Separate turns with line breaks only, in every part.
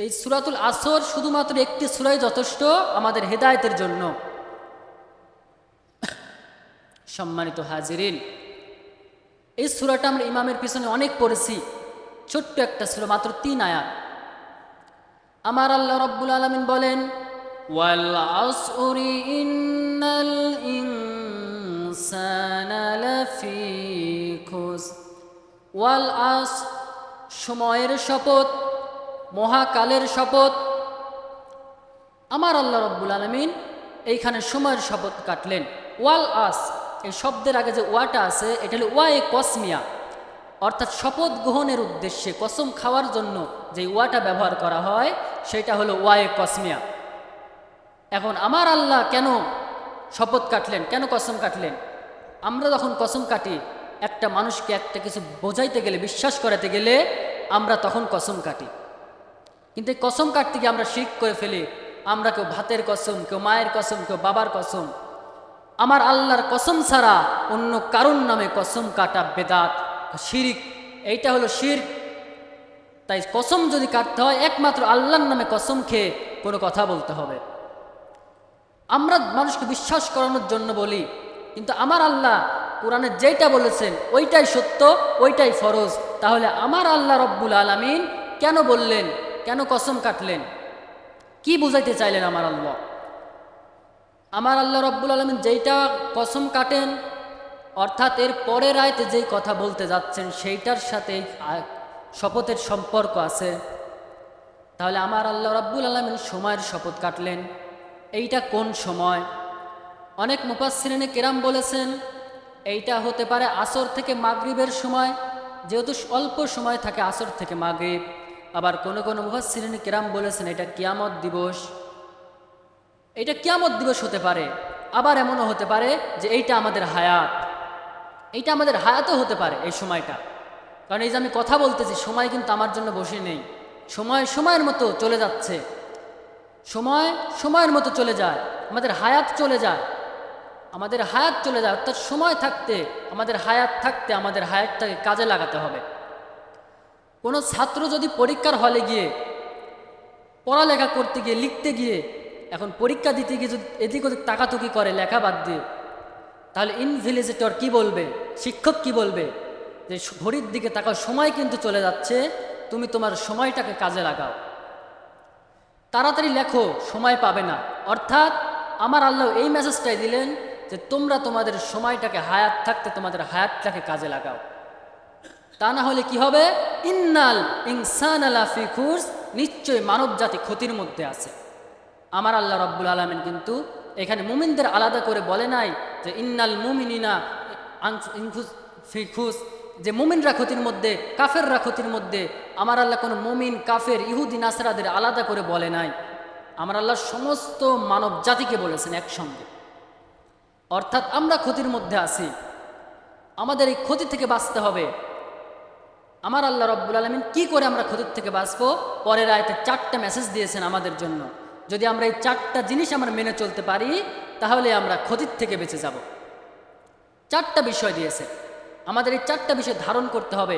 এই সূরাতুল আসর শুধুমাত্র একটি সূরাই যথেষ্ট আমাদের হেদায়েতের জন্য। সম্মানিত হাজিরিন, এই সূরাটা আমরা ইমামের পিছনে অনেক পড়েছি। ছোট্ট একটা সূরা, মাত্র ৩ আয়াত। আমার আল্লাহ রাব্বুল আলামিন বলেন, ওয়াল আসরি ইন্নাল ইনসানা লাফি খুসর। ওয়াল আস, সময়ের শপথ, মহাকালের শপথ। আমার আল্লাহ রাব্বুল আলামিন এইখানে সময়ের শপথ কাটলেন। ওয়াল আস, এই শব্দের আগে যে ওয়াটা আছে এটা হলো ওয়ায়ে কসমিয়া, অর্থাৎ শপথ গ্রহণের উদ্দেশ্যে কসম খাওয়ার জন্য যে ওয়াটা ব্যবহার করা হয় সেটা হলো ওয়ায়ে কসমিয়া। এখন আমার আল্লাহ কেন শপথ কাটলেন, কেন কসম কাটলেন? আমরা যখন কসম কাটি একটা মানুষকে একটা কিছু বোঝাইতে গেলে, বিশ্বাস করাতে গেলে আমরা তখন কসম কাটি। কিন্তু এই কসম কাটতে গিয়ে আমরা শিরক করে ফেলি। আমরা কেউ ভাতের কসম, কেউ মায়ের কসম, কেউ বাবার কসম। আমার আল্লাহর কসম ছাড়া অন্য কারুর নামে কসম কাটা বেদাত, শিরক। এইটা হলো শিরক। তাই কসম যদি কাটতে হয় একমাত্র আল্লাহর নামে কসম খেয়ে কোনো কথা বলতে হবে। আমরা মানুষকে বিশ্বাস করানোর জন্য বলি, কিন্তু আমার আল্লাহ কোরআনে যেটা বলেছেন ওইটাই সত্য, ওইটাই ফরজ। তাহলে আমার আল্লাহ রব্বুল আলামিন কেন বললেন, কেন কসম কাটলেন, কি বুঝাইতে চাইলেন আমার আল্লাহ? আমার আল্লাহ রব্বুল আলামিন যেইটা কসম কাটেন, অর্থাৎ এর পরের আয়াতে যেই কথা বলতে যাচ্ছেন সেইটার সাথে শপথের সম্পর্ক আছে। তাহলে আমার আল্লাহ রব্বুল আলামিন সময়ের শপথ কাটলেন, এইটা কোন সময়? অনেক মুফাসসিরিনে কেরাম বলেছেন এইটা হতে পারে আসর থেকে মাগরিবের সময়, যেহেতু অল্প সময় থাকে আসর থেকে মাগরিব। আবার কোনো কোনো মুফাসসিরিনে কেরাম বলেছেন এটা কিয়ামত দিবস, এটা কিয়ামত দিবস হতে পারে। আবার এমনও হতে পারে যে এইটা আমাদের হায়াত, এইটা আমাদের হায়াতও হতে পারে এই সময়টা। কারণ এই যে আমি কথা বলতেছি, সময় কিন্তু আমার জন্য বসে নেই। সময় সময়ের মতো চলে যাচ্ছে, সময় সময়ের মতো চলে যায়, আমাদের হায়াত চলে যায়, আমাদের হায়াত চলে যায়। অর্থাৎ সময় থাকতে, আমাদের হায়াত থাকতে আমাদের হায়াতটাকে কাজে লাগাতে হবে। কোনো ছাত্র যদি পরীক্ষার হলে গিয়ে পড়ালেখা করতে গিয়ে, লিখতে গিয়ে, এখন পরীক্ষা দিতে গিয়ে যদি এদিক ওদিক তাকাতুকি করে লেখা বাদ দিয়ে, তাহলে ইনভিজিলেটর কি বলবে, শিক্ষক কি বলবে? যে ঘড়ির দিকে তাকাও, সময় কিন্তু চলে যাচ্ছে, তুমি তোমার সময়টাকে কাজে লাগাও, তাড়াতাড়ি লেখো, সময় পাবে না। অর্থাৎ আমার আল্লাহ এই মেসেজটাই দিলেন যে তোমরা তোমাদের সময়টাকে, হায়াত থাকতে তোমাদের হায়াতটাকে কাজে লাগাও। তা না হলে কি হবে? ইন্নাল ইনসানা লাফি খুসর, নিশ্চয় মানব জাতি ক্ষতির মধ্যে আছে। আমার আল্লাহ রাব্বুল আলামিন কিন্তু এখানে মুমিনদের আলাদা করে বলে নাই যে ইন্নাল মুমিনিনা ফি খুসর, যে মুমিনরা ক্ষতির মধ্যে, কাফেররা ক্ষতির মধ্যে। আমার আল্লাহ কোনো মুমিন, কাফের, ইহুদি, নাসরাদের আলাদা করে বলে নাই। আমার আল্লাহ সমস্ত মানব জাতিকে বলেছেন একসঙ্গে। অর্থাৎ আমরা ক্ষতির মধ্যে আছি, আমাদের এই ক্ষতি থেকে বাঁচতে হবে। আমার আল্লাহ রাব্বুল আলামিন কি করে আমরা ক্ষতির থেকে বাঁচবো? পরের আয়াতে 4টা মেসেজ দিয়েছেন আমাদের জন্য। যদি আমরা এই 4টা জিনিস আমরা মেনে চলতে পারি তাহলে আমরা ক্ষতির থেকে বেঁচে যাব। 4টা বিষয় দিয়েছে, আমাদের এই 4টা বিষয় ধারণ করতে হবে,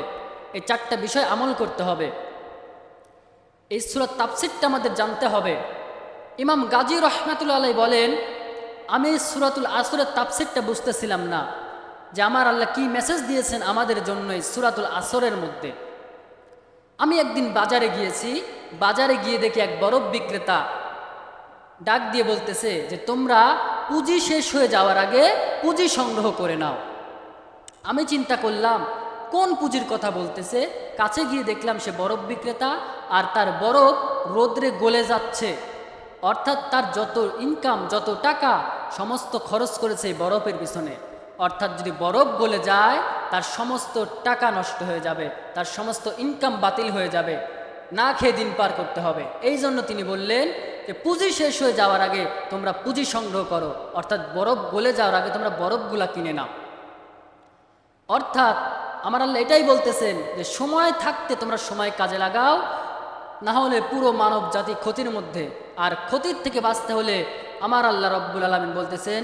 এই 4টা বিষয় আমল করতে হবে। এই সূরার তাফসীরটা আমাদের জানতে হবে। ইমাম গাজী রাহমাতুল্লাহ আলাইহি বলেন, আমি সূরাতুল আসরের তাফসীরটা বুঝতেছিলাম না যে আমার আল্লাহ কি মেসেজ দিয়েছেন আমাদের জন্য এই সূরাতুল আসরের মধ্যে। আমি একদিন বাজারে গিয়েছি, বাজারে গিয়ে দেখি এক বরফ বিক্রেতা ডাক দিয়ে বলতেছে যে তোমরা পুঁজি শেষ হয়ে যাওয়ার আগে পুঁজি সংগ্রহ করে নাও। আমি চিন্তা করলাম কোন পুঁজির কথা বলতেছে। কাছে গিয়ে দেখলাম সে বরফ বিক্রেতা, আর তার বরফ রোদ্রে গলে যাচ্ছে। অর্থাৎ তার যত ইনকাম, যত টাকা, সমস্ত খরচ করেছে এই বরফের পিছনে। অর্থাৎ যদি বরফ গলে যায় তার সমস্ত টাকা নষ্ট হয়ে যাবে, তার সমস্ত ইনকাম বাতিল হয়ে যাবে, না খেয়ে দিন পার করতে হবে। এই জন্য তিনি বললেন যে পুঁজি শেষ হয়ে যাওয়ার আগে তোমরা পুঁজি সংগ্রহ করো, অর্থাৎ বরফ গলে যাওয়ার আগে তোমরা বরফগুলা কিনে নাও। অর্থাৎ আমার আল্লাহ এটাই বলতেছেন যে সময় থাকতে তোমরা সময় কাজে লাগাও, না হলে পুরো মানব জাতি ক্ষতির মধ্যে। আর ক্ষতির থেকে বাঁচতে হলে আমার আল্লাহ রব্বুল আলামিন বলতেছেন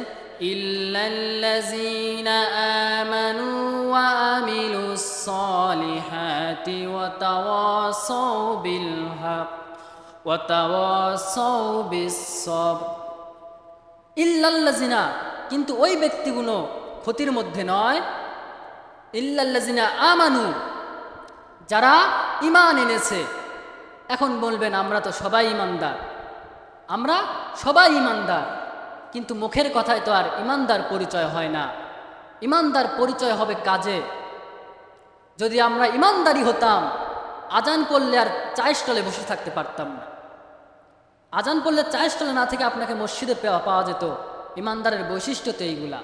ইল্লাল্লাযীনা আমানু ওয়া আমিলুস সলিহাতি ওয়া তাওয়াসাউ বিল হক ওয়াতাওয়াসাউ বিস-সবর। ইল্লাল্লাযিনা, কিন্তু ওই ব্যক্তিগুলো ক্ষতির মধ্যে নয়। ইল্লাল্লাযিনা আমানু, যারা ঈমান এনেছে। এখন বলবেন আমরা তো সবাই ঈমানদার, আমরা সবাই ঈমানদার, কিন্তু মুখের কথায় তো আর ঈমানদার পরিচয় হয় না। ঈমানদার পরিচয় হবে কাজে। যদি আমরা ঈমানদারি হতাম, আজান পড়লে আর চায়ের স্টলে বসে থাকতে পারতাম না। আজান পড়লে চায়ের স্টলে না থেকে আপনাকে মসজিদে পাওয়া যেত। ঈমানদারের বৈশিষ্ট্য তো এইগুলা।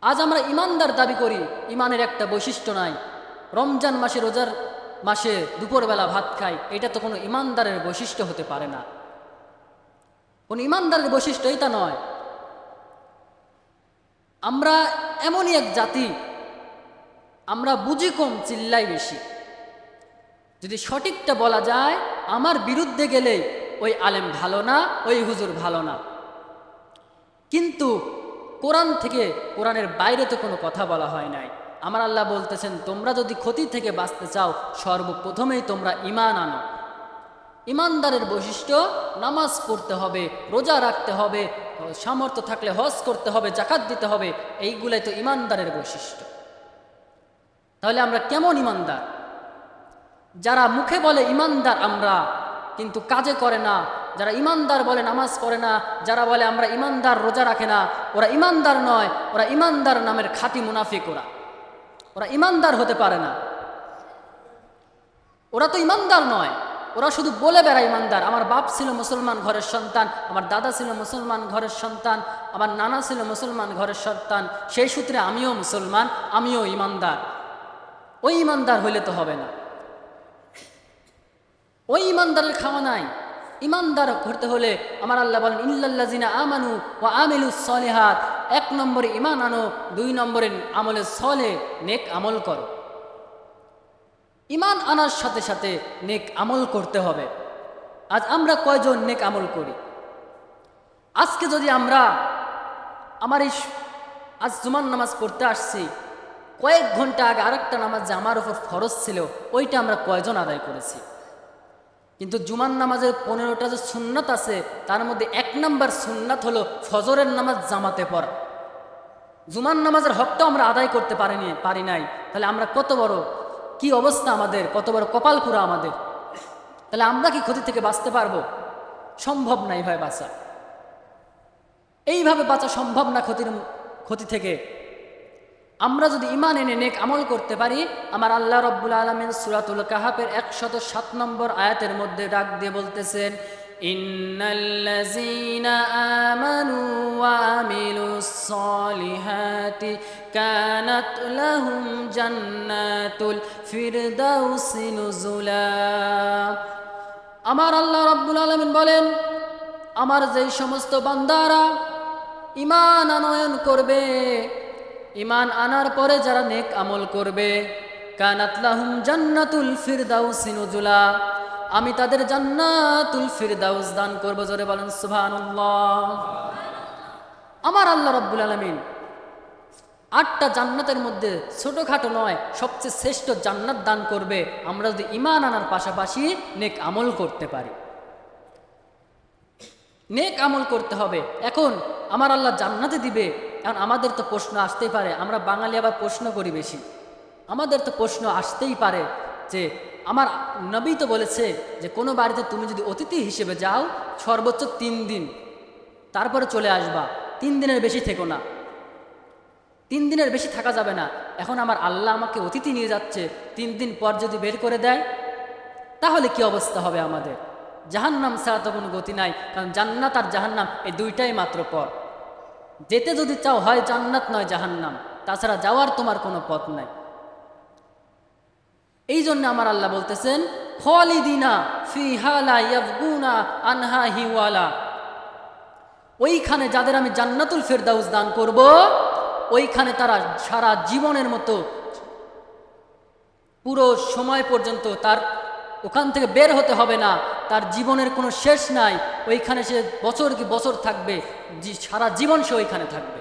আজ আমরা ঈমানদার দাবি করি, ঈমানের একটা বৈশিষ্ট্য নাই। রমজান মাসে, রোজার মাসে দুপুরবেলা ভাত খাই, এটা তো কোনো ঈমানদারের বৈশিষ্ট্য হতে পারে না। কোন ঈমানদারের বৈশিষ্ট্য এটা নয়। আমরা এমনই এক জাতি, আমরা বুঝি কম, চিল্লাই বেশি। যদি সঠিকটা বলা যায়, আমার বিরুদ্ধে গেলেই ওই আলেম ভালো না, ওই হুজুর ভালো না। কিন্তু কোরআন থেকে, কোরআনের বাইরে তো কোনো কথা বলা হয় নাই। আমার আল্লাহ বলতেছেন, তোমরা যদি ক্ষতি থেকে বাঁচতে চাও, সর্বপ্রথমেই তোমরা ঈমান আনো। ঈমানদারের বৈশিষ্ট্য, নামাজ পড়তে হবে, রোজা রাখতে হবে, সামর্থ্য থাকলে হজ করতে হবে, জাকাত দিতে হবে। এইগুলাই তো ঈমানদারের বৈশিষ্ট্য। তাহলে আমরা কেমন ঈমানদার? যারা মুখে বলে ঈমানদার আমরা, কিন্তু কাজে করে না। যারা ঈমানদার বলে নামাজ পড়ে না, যারা বলে আমরা ঈমানদার, রোজা রাখে না, ওরা ঈমানদার নয়, ওরা ঈমানদার নামের খাঁটি মুনাফিক। ওরা ঈমানদার হতে পারে না। ওরা তো ঈমানদার নয়, ওরা শুধু বলে বেড়ায় ঈমানদার। আমার বাপ ছিল মুসলমান ঘরের সন্তান, আমার দাদা ছিল মুসলমান ঘরের সন্তান, আমার নানা ছিল মুসলমান ঘরের সন্তান, সেই সূত্রে আমিও মুসলমান, আমিও ঈমানদার। ওই ঈমানদার হইলে তো হবে না। ওই ঈমানদারের খাওয়া নাই। ঈমানদার করতে হলে আমার আল্লাহ বলেন, ইল্লাল্লাযিনা আমানু ওয়া আমিলুস সলিহাত। 1 নম্বরে ঈমান আনো, 2 নম্বরে আমলে সলে, নেক আমল করো। ঈমান আনার সাথে সাথে নেক আমল করতে হবে। আজ আমরা কয়জন নেক আমল করি? আজকে যদি আমরা আজ জুমার নামাজ পড়তে আসছি, কয়েক ঘন্টা আগে আরেকটা নামাজ যে আমার উপর ফরজ ছিল, ওইটা আমরা কয়জন আদায় করেছি? কিন্তু জুমার নামাজের 15টা যে সুন্নাত আছে, তার মধ্যে 1 নম্বর সুন্নাত হলো ফজরের নামাজ জামাতে পড়া। জুমার নামাজের হকটাও আমরা আদায় করতে পারি নাই। তাহলে আমরা কত বড়, কি অবস্থা আমাদের, কত বড় কপাল পুরা আমাদের। তাহলে আমরা কি ক্ষতি থেকে বাঁচতে পারবো? সম্ভব না এইভাবে বাঁচা। এইভাবে বাঁচা সম্ভব না ক্ষতি থেকে। আমরা যদি ঈমান এনে নেক আমল করতে পারি, আমার আল্লাহ রাব্বুল আলামিন সূরাতুল কাহাফের 107 নম্বর আয়াতের মধ্যে ডাক দিয়ে বলতেছেন, ইন্নাল্লাযীনা আমানু ওয়া আমিলুস সলিহাতি কানাত লাহুম জান্নাতুল ফিরদাউসি নুজুলা। আমার আল্লাহ রাব্বুল আলামিন বলেন, আমার যেই সমস্ত বান্দারা ঈমান আনয়ন করবে, ঈমান আনার পরে যারা নেক আমল করবে, কানাত লাহুম জান্নাতুল ফিরদাউসি নুজুলা, আমি তাদের জান্নাতুল ফিরদাউস দান করব। জোরে বলেন সুবহানাল্লাহ। আমার আল্লাহ রাব্বুল আলামিন 8টা জান্নাতের মধ্যে ছোটখাটো নয়, সবচেয়ে শ্রেষ্ঠ জান্নাত দান করবে আমরা যদি ঈমান আনার পাশাপাশি নেক আমল করতে পারি। নেক আমল করতে হবে। এখন আমার আল্লাহ জান্নাতে দিবে, এখন আমাদের তো প্রশ্ন আসতেই পারে, আমরা বাঙালি আবার প্রশ্ন করি বেশি, আমাদের তো প্রশ্ন আসতেই পারে যে আমার নবী তো বলেছে যে কোনো বাড়িতে তুমি যদি অতিথি হিসেবে যাও সর্বোচ্চ 3 দিন, তারপরে চলে আসবা, 3 দিনের বেশি থেকো না, 3 দিনের বেশি থাকা যাবে না। এখন আমার আল্লাহ আমাকে অতিথি নিয়ে যাচ্ছে, 3 দিন পর যদি বের করে দেয়, তাহলে কি অবস্থা হবে আমাদের? জাহান্নাম ছাড়া তো কোনো গতি নাই, কারণ জান্নাত আর জাহান্নাম এই দুইটাই মাত্র পথ। যেতে যদি চাও হয় জান্নাত নয় জাহান্নাম, তাছাড়া যাওয়ার তোমার কোনো পথ নাই। এই জন্য আমার আল্লাহ বলতেছেন, খালিদিনা ফিহা লা ইয়াবগুনা আনহা হিওয়ালা। ওইখানে যাদের আমি জান্নাতুল ফিরদাউস দান করব, ওইখানে তারা সারা জীবনের মতো পুরো সময় পর্যন্ত তার ওখান থেকে বের হতে হবে না, তার জীবনের কোনো শেষ নাই। ওইখানে সে বছর কি বছর থাকবে, সারা জীবন সে ওইখানে থাকবে।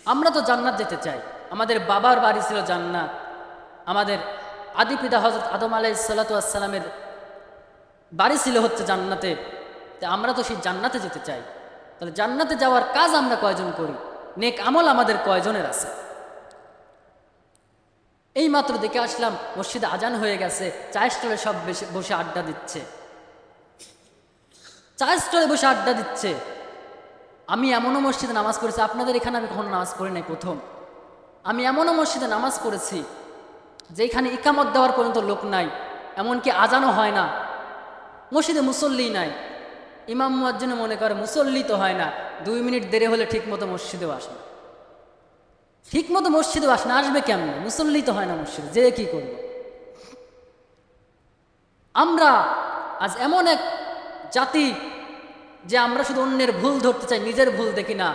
আমরা তো জান্নাত যেতে চাই, আমাদের বাবার বাড়ি ছিল জান্নাত, আমাদের আদি পিতা হযরত আদম আলাইহিস সালাতু ওয়াস সালামের বাড়ি ছিল হচ্ছে জান্নাতে। তা আমরা তো সেই জান্নাতে যেতে চাই, তাহলে জান্নাতে যাওয়ার কাজ আমরা কয়জন করি, নেক আমল আমাদের কয়জনের আছে? এই মাত্র দেখে আসলাম মসজিদে আজান হয়ে গেছে, চায়ের স্টলে সব বসে আড্ডা দিচ্ছে, চায়ের স্টলে বসে আড্ডা দিচ্ছে। আমি এমনও মসজিদে নামাজ পড়েছি, আপনাদের এখানে আমি কখনো নামাজ পড়ি নাই, প্রথম। আমি এমনও মসজিদে নামাজ পড়েছি যেখানে ইকামত দেওয়ার পর্যন্ত লোক নাই, এমনকি আজানও হয় না, মসজিদে মুসল্লি নাই। ইমাম মুয়াজ্জিন মনে করে মুসল্লি তো হয় না, 2 মিনিট দেরি হলে ঠিক মতো মসজিদেও আসে না, ঠিক মতো মসজিদেও আসে না, আসবে কেমন? মুসল্লি তো হয় না মসজিদে, যে কি করব? আমরা আজ এমন এক জাতি যে আমরা শুধু অন্যের ভুল ধরতে চাই, নিজের ভুল দেখি না।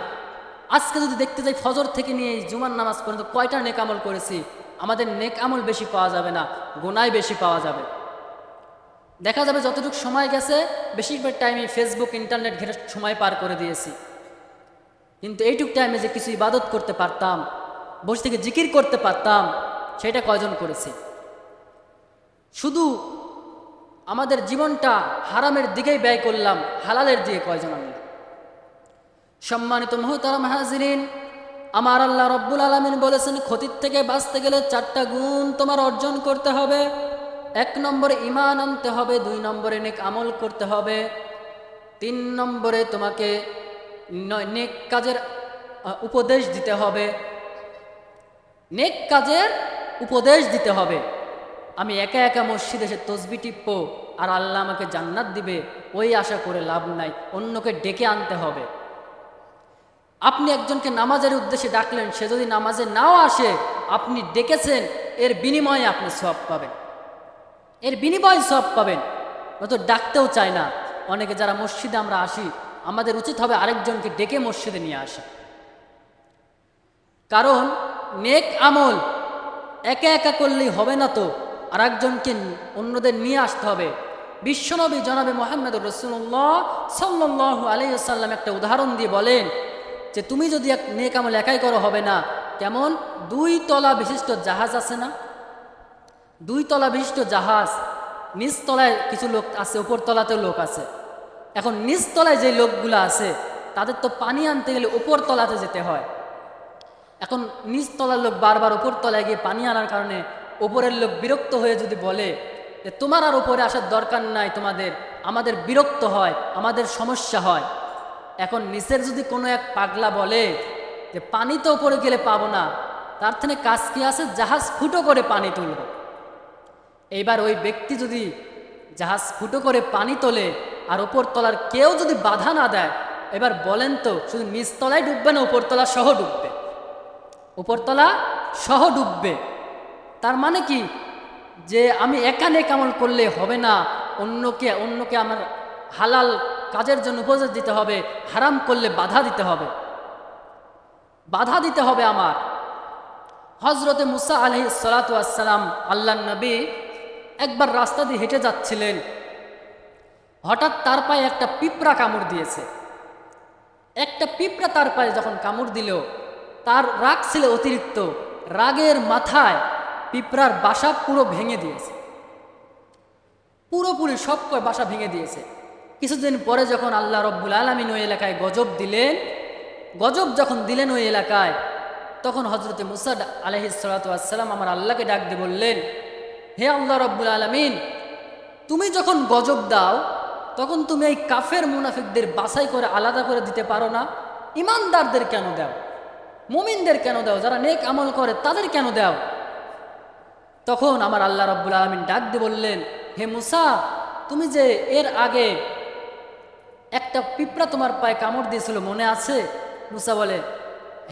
আজকে যদি দেখতে যাই ফজর থেকে নিয়ে জুমার নামাজ পর্যন্ত কয়টা নেক আমল করেছি, আমাদের নেক আমল বেশি পাওয়া যাবে না, গুনাহ বেশি পাওয়া যাবে। দেখা যাবে যতটুকু সময় গেছে বেশিরভাগ টাইমে ফেসবুক ইন্টারনেট ঘেরে সময় পার করে দিয়েছি, কিন্তু এইটুক টাইমে যে কিছু ইবাদত করতে পারতাম, বসে থেকে জিকির করতে পারতাম, সেটা কয়জন করেছি? শুধু আমাদের জীবনটা হারামের দিকেই ব্যয় করলাম, হালালের দিকে কয়জন আনলাম? সম্মানিত মুহতারাম হাজিরিন, আমার আল্লাহ রব্বুল আলামিন বলেছেন ক্ষতির থেকে বাঁচতে গেলে 4টা গুণ তোমার অর্জন করতে হবে। 1 নম্বরে ঈমান আনতে হবে, 2 নম্বরে নেক আমল করতে হবে, 3 নম্বরে তোমাকে নেক কাজের উপদেশ দিতে হবে, নেক কাজের উপদেশ দিতে হবে। আমি একা একা মসজিদে এসে তসবি টিপবো আর আল্লাহ আমাকে জান্নাত দিবে, ওই আশা করে লাভ নাই, অন্যকে ডেকে আনতে হবে। আপনি একজনকে নামাজের উদ্দেশ্যে ডাকলেন, সে যদি নামাজে নাও আসে, আপনি ডেকেছেন, এর বিনিময়ে আপনি সওয়াব পাবেন, এর বিনিময়ে সওয়াব পাবেন। অত ডাকতেও চায় না অনেকে। যারা মসজিদে আমরা আসি, আমাদের উচিত হবে আরেকজনকে ডেকে মসজিদে নিয়ে আসা, কারণ নেক আমল একা একা করলেই হবে না, তো আর একজনকে অন্যদের নিয়ে আসতে হবে। বিশ্বনবী জনাবে মুহাম্মদুর রাসূলুল্লাহ সাল্লাল্লাহু আলাইহি ওয়াসাল্লাম একটা উদাহরণ দিয়ে বলেন যে তুমি যদি এক নেক আমল একাই করো হবে না। কেমন? 2 তলা বিশিষ্ট জাহাজ আছে না, 2 তলা বিশিষ্ট জাহাজ, নিচ তলায় কিছু লোক আছে, উপর তলাতেও লোক আছে। এখন নিচ তলায় যে লোকগুলো আছে তাদের তো পানি আনতে গেলে উপর তলাতে যেতে হয়। এখন নিচ তলার লোক বারবার উপর তলায় গিয়ে পানি আনার কারণে উপরের লোক বিরক্ত হয়ে যদি বলে যে তোমার আর উপরে আসার দরকার নাই, তোমাদের, আমাদের বিরক্ত হয়, আমাদের সমস্যা হয়। এখন নিচের যদি কোনো এক পাগলা বলে যে পানি তো উপরে গেলে পাবো না, তার থেকে কাজ কি আছে, জাহাজ ফুটো করে পানি তুলব। এইবার ওই ব্যক্তি যদি জাহাজ ফুটো করে পানি তোলে আর উপর তলার কেউ যদি বাধা না দেয়, এবার বলেন তো শুধু নিচতলায় ডুববে না উপরতলা সহ ডুববে? উপরতলা সহ ডুববে। তার মানে কি, যে আমি একা নেক আমল করলে হবে না, অন্যকে আমার হালাল কাজের জন্য উপদেশ দিতে হবে, হারাম করলে বাধা দিতে হবে, বাধা দিতে হবে আমার। হজরতে মুসা আলাইহিস সালাতু ওয়াস সালাম, আল্লাহর নবী, একবার রাস্তা দিয়ে হেঁটে যাচ্ছিলেন, হঠাৎ তার পায়ে একটা পিঁপড়া কামড় দিয়েছে। একটা পিঁপড়া তার পায়ে যখন কামড় দিল, তার রাগ ছিল অতিরিক্ত, রাগের মাথায় পিঁপড়ার বাসা পুরো ভেঙে দিয়েছে, পুরোপুরি সব বাসা ভেঙে দিয়েছে। কিছুদিন পরে যখন আল্লাহ রব্বুল আলামিন ওই এলাকায় গজব দিলেন, গজব যখন দিলেন ওই এলাকায়, তখন হজরতে মুসা আলাইহিস সালাতু ওয়াস সালাম আমার আল্লাহকে ডাক দিয়ে বললেন, হে আল্লাহ রব্বুল আলামিন, তুমি যখন গজব দাও তখন তুমি এই কাফের মুনাফিকদের বাছাই করে আলাদা করে দিতে পারো না? ইমানদারদের কেন দাও, মুমিনদের কেন দাও, যারা নেক আমল করে তাদের কেন দাও? তখন আমার আল্লাহ রব্বুল আলামিন ডাক দিয়ে বললেন, হে মুসা, তুমি যে এর আগে একটা পিঁপড়া তোমার পায়ে কামড় দিয়েছিল মনে আছে? মুসা বলে,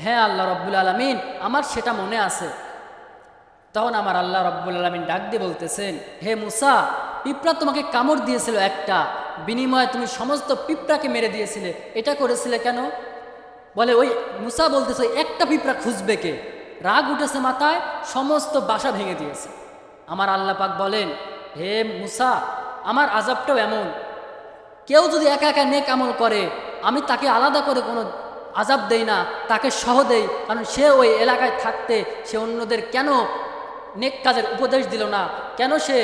হ্যাঁ আল্লাহ রব্বুল আলামিন, আমার সেটা মনে আছে। তখন আমার আল্লাহ রব্বুল আলামিন ডাক দিয়ে বলতেছেন, হে মুসা, পিঁপড়া তোমাকে কামড় দিয়েছিল একটা, বিনিময়ে তুমি সমস্ত পিঁপড়াকে মেরে দিয়েছিলে, এটা করেছিলে কেন? বলে, ওই মুসা বলতেছে একটা পিঁপড়া খুঁজবে কে? রাগ উঠেছে মাথায়, সমস্ত বাসা ভেঙে দিয়েছে। আমার আল্লাহ পাক বলেন, হে মুসা, আমার আযাবটাও এমন, কেউ যদি একা একা নেক আমল করে আমি তাকে আলাদা করে কোনো আযাব দেই না, তাকে সহ দেই, কারণ সে ওই এলাকায় থাকতে সে অন্যদের কেন নেক কাজের উপদেশ দিল না, কেন সে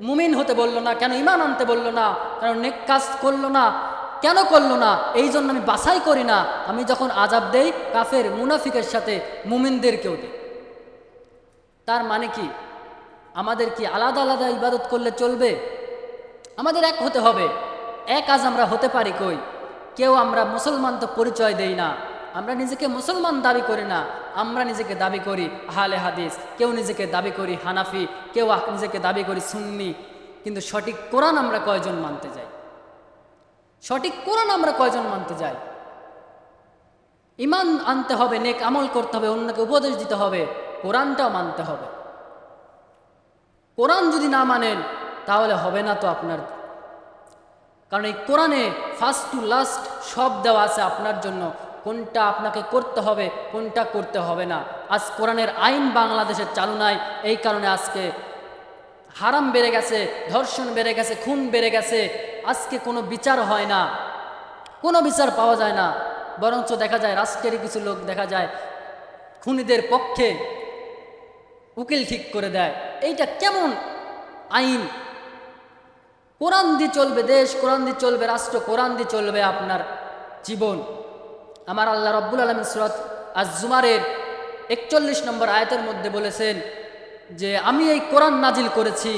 মুমিন হতে বললো না, কেন ঈমান আনতে বললো না, কেন নেক কাজ করলো না, কেন করলো না? এই জন্য আমি বাছাই করি না। আমি যখন আযাব দেই কাফের মুনাফিকের সাথে মুমিনদেরকেও দিই। তার মানে কি আমাদের কি আলাদা আলাদা ইবাদত করলে চলবে? আমাদের এক হতে হবে। এক আজ আমরা হতে পারি কই? কেউ আমরা মুসলমান তো পরিচয় দেই না, আমরা নিজেকে মুসলমান দাবি করি না, আমরা নিজেকে দাবি করি আহলে হাদিস, কেউ নিজেকে দাবি করি হানাফি, কেউ নিজেকে দাবি করি সুন্নি। কিন্তু সঠিক কোরআন আমরা কয়জন মানতে যাই? সঠিক কোরআন আমরা কয়জন মানতে যাই? ঈমান আনতে হবে, নেক আমল করতে হবে, অন্যকে উপদেশ দিতে হবে, কোরআনটাও মানতে হবে। কোরআন যদি না মানেন তাহলে হবে না তো আপনার। কারণ এই কোরআনে ফার্স্ট টু লাস্ট সব দেওয়া আছে আপনার জন্য, কোনটা আপনাকে করতে হবে, কোনটা করতে হবে না। আজ কোরআনের আইন বাংলাদেশে চালু নাই, এই কারণে আজকে হারাম বেড়ে গেছে, ধর্ষণ বেড়ে গেছে, খুন বেড়ে গেছে। আজকে কোনো বিচার হয় না, কোনো বিচার পাওয়া যায় না। বরঞ্চ দেখা যায় রাষ্ট্রের কিছু লোক দেখা যায় খুনিদের পক্ষে উকিল ঠিক করে দেয়। এইটা কেমন আইন? কোরআন দিয়ে চলবে দেশ, কোরআন দিয়ে চলবে রাষ্ট্র, কোরআন দিয়ে চলবে আপনার জীবন। আমার আল্লাহ রব্বুল আলামিন সূরা আজ-জুমারের ৪১ নম্বর আয়াতের মধ্যে বলেছেন যে আমি এই কোরআন নাজিল করেছি,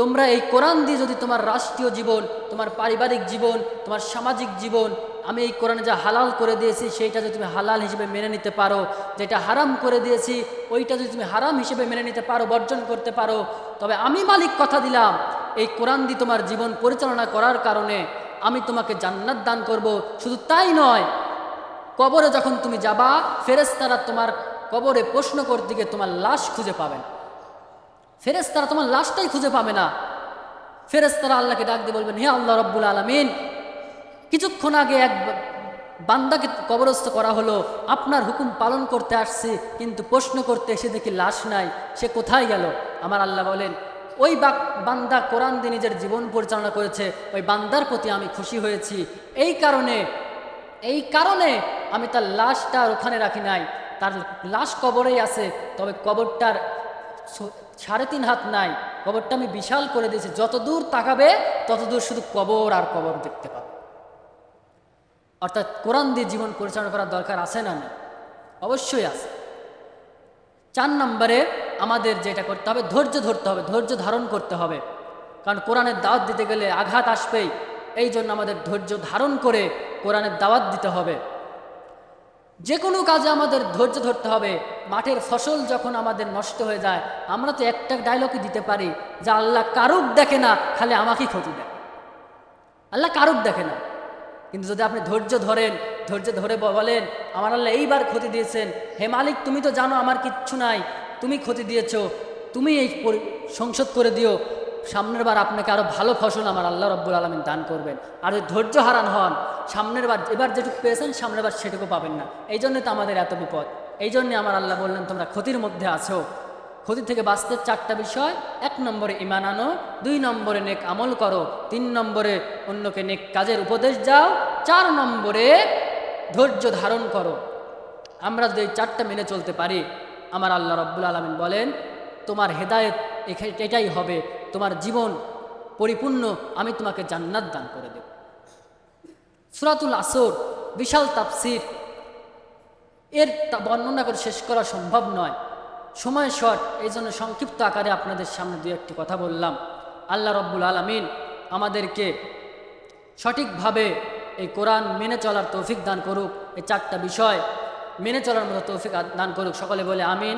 তোমরা এই কোরআন দিয়ে যদি তোমার রাষ্ট্রীয় জীবন, তোমার পারিবারিক জীবন, তোমার সামাজিক জীবন, আমি এই কোরআনে যা হালাল করে দিয়েছি সেইটা যদি তুমি হালাল হিসেবে মেনে নিতে পারো, যেটা হারাম করে দিয়েছি ওইটা যদি তুমি হারাম হিসেবে মেনে নিতে পারো, বর্জন করতে পারো, তবে আমি মালিক কথা দিলাম এই কোরআন দিয়ে তোমার জীবন পরিচালনা করার কারণে আমি তোমাকে জান্নাত দান করব। শুধু তাই নয়, কবরে যখন তুমি যাবা ফেরেশতারা তোমার কবরে প্রশ্ন করতে গিয়ে তোমার লাশ খুঁজে পাবে না। ফেরেশতারা তোমার লাশটাই খুঁজে পাবে না। ফেরেশতারা আল্লাহকে ডাক দিয়ে বলবেন, হে আল্লাহ রব্বুল আলামিন, কিছুক্ষণ আগে এক বান্দাকে কবরস্থ করা হলো, আপনার হুকুম পালন করতে আসছি, কিন্তু প্রশ্ন করতে এসে দেখি লাশ নাই, সে কোথায় গেল? আমার আল্লাহ বলেন, ওই বান্দা কোরআন দিয়ে নিজের জীবন পরিচালনা করেছে, ওই বান্দার প্রতি আমি খুশি হয়েছি। এই কারণে আমি তার লাশটা ওখানে রাখি নাই, তার লাশ কবরেই আছে, তবে কবরটার 3.5 হাত নাই, কবরটা আমি বিশাল করে দিয়েছি, যত দূর তাকাবে ততদূর শুধু কবর আর কবর দেখতে পাবে। অর্থাৎ কোরআন দিয়ে জীবন পরিচালনা করার দরকার আছে না? না, অবশ্যই আছে। 4 নম্বরে আমাদের যেটা করতে হবে, ধৈর্য ধরতে হবে, ধৈর্য ধারণ করতে হবে। কারণ কোরআনের দাওয়াত দিতে গেলে আঘাত আসবেই, এই জন্য আমাদের ধৈর্য ধারণ করে কোরআনের দাওয়াত দিতে হবে। যে কোনো কাজে আমাদের ধৈর্য ধরতে হবে। মাঠের ফসল যখন আমাদের নষ্ট হয়ে যায়, আমরা তো একটা ডায়লগই দিতে পারি যে আল্লাহ কারুক দেখে না, খালি আমাকেই ক্ষতি দেয়। আল্লাহ কারুক দেখে না, কিন্তু যদি আপনি ধৈর্য ধরেন, ধৈর্য ধরে বলেন আমার আল্লাহ এইবার ক্ষতি দিয়েছেন, হে মালিক তুমি তো জানো আমার কিচ্ছু নাই, তুমি ক্ষতি দিয়েছো, তুমি এই সংশোধ করে দিও, সামনের বার আপনাকে আরও ভালো ফসল আমার আল্লাহ রব্বুল আলামিন দান করবেন। আর যদি ধৈর্য হারান হন, সামনের বার এবার যেটুকু পেয়েছেন সামনের বার সেটুকু পাবেন না। এই জন্যে তো আমাদের এত বিপদ। এই জন্যে আমার আল্লাহ বললেন তোমরা ক্ষতির মধ্যে আছো। ক্ষতি থেকে বাঁচতে 4টা বিষয়: 1 নম্বরে ঈমান আনো, 2 নম্বরে নেক আমল করো, 3 নম্বরে অন্যকে নেক কাজের উপদেশ দাও, 4 নম্বরে ধৈর্য ধারণ করো। আমরা যদি এই 4টা মেনে চলতে পারি, আমার আল্লাহ রব্বুল আলামিন বলেন তোমার হেদায়েত এটাই হবে, তোমার জীবন পরিপূর্ণ, আমি তোমাকে জান্নাত দান করে দেব। সূরাতুল আসর বিশাল তাফসীর, এর বর্ণনা করে শেষ করা সম্ভব নয়, সময় শর্ট, এই জন্য সংক্ষিপ্ত আকারে আপনাদের সামনে 2-1টি কথা বললাম। আল্লাহ রব্বুল আলামিন আমাদেরকে সঠিকভাবে এই কোরআন মেনে চলার তৌফিক দান করুক, এই 4টা বিষয় মেনে চলার মতো তৌফিক দান করুক। সকলে বলে আমিন।